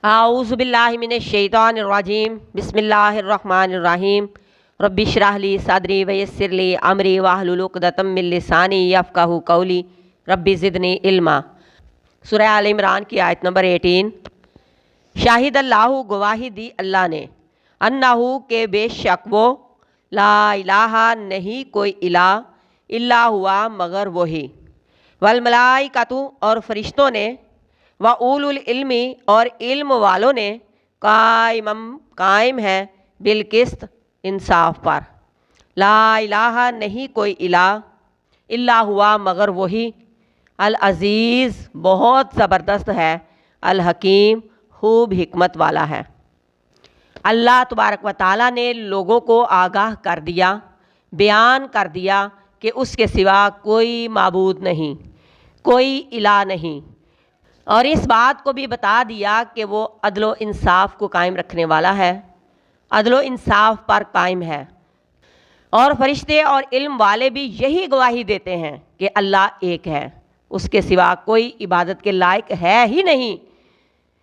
आऊज़ु बिल्लाहि मिनश शैतानिर रजीम बिस्मिल्लाहिर रहमानिर रहीम रब्बि इश्रह ली सदरी व यस्सिर ली अमरी वाहलुल उक़दतम मिन लिसानी यफ़क़हू क़ौली रब्बि ज़िदनी इल्मा। सूरह आल इमरान की आयत नंबर 18। शाहिद अल्लाहु, गवाही दी अल्लाह ने, अन्नहु के बेशक वो, ला इलाहा नहीं कोई इला, इल्ला हुआ मगर वही, वल मलाइकतु और फरिश्तों ने, व उलुल इल्मी और इल्म वालों ने, कायम है बिलकिस्त इंसाफ पर। ला इलाहा नहीं कोई इला, इल्ला हुआ मगर वही, अल अज़ीज़ बहुत ज़बरदस्त है, अल हकीम खूब हिकमत वाला है। अल्लाह तबारक व ताला ने लोगों को आगाह कर दिया, बयान कर दिया कि उसके सिवा कोई माबूद नहीं, कोई इला नहीं, और इस बात को भी बता दिया कि वो अदलो इंसाफ को कायम रखने वाला है, अदलो इंसाफ पर कायम है। और फरिश्ते और इल्म वाले भी यही गवाही देते हैं कि अल्लाह एक है, उसके सिवा कोई इबादत के लायक है ही नहीं।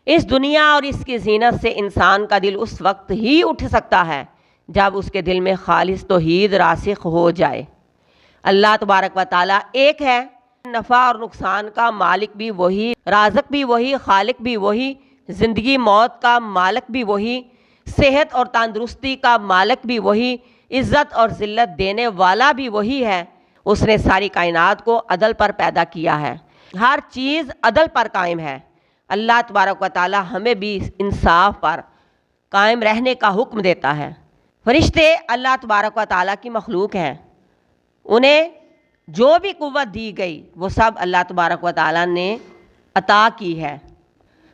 इस दुनिया और इसकी ज़ीनत से इंसान का दिल उस वक्त ही उठ सकता है जब उसके दिल में खालिस तौहीद रासिख हो जाए। अल्लाह तबारक व ताला एक है, नफ़ा और नुकसान का मालिक भी वही, राज़िक भी वही, खालिक भी वही, ज़िंदगी मौत का मालिक भी वही, सेहत और तंदुरुस्ती का मालिक भी वही, इज़्ज़त और ज़िल्लत देने वाला भी वही है। उसने सारी कायनात को अदल पर पैदा किया है, हर चीज़ अदल पर कायम है। अल्लाह तबारक व ताला हमें भी इंसाफ पर कायम रहने का हुक्म देता है। फरिश्ते अल्लाह तबारक व ताला की मखलूक हैं, उन्हें जो भी कुव्वत दी गई वो सब अल्लाह तबारक व ताला ने अता की है।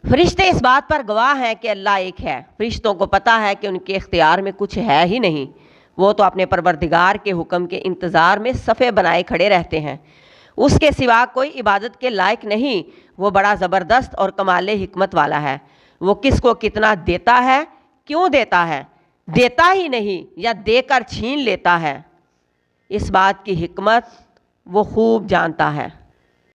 फरिश्ते इस बात पर गवाह हैं कि अल्लाह एक है। फरिश्तों को पता है कि उनके इख्तियार में कुछ है ही नहीं, वो तो अपने परवरदिगार के हुक्म के इंतज़ार में सफ़े बनाए खड़े रहते हैं। उसके सिवा कोई इबादत के लायक नहीं, वो बड़ा ज़बरदस्त और कमाले हिकमत वाला है। वो किसको कितना देता है, क्यों देता है, देता ही नहीं या देकर छीन लेता है, इस बात की हिकमत वो खूब जानता है।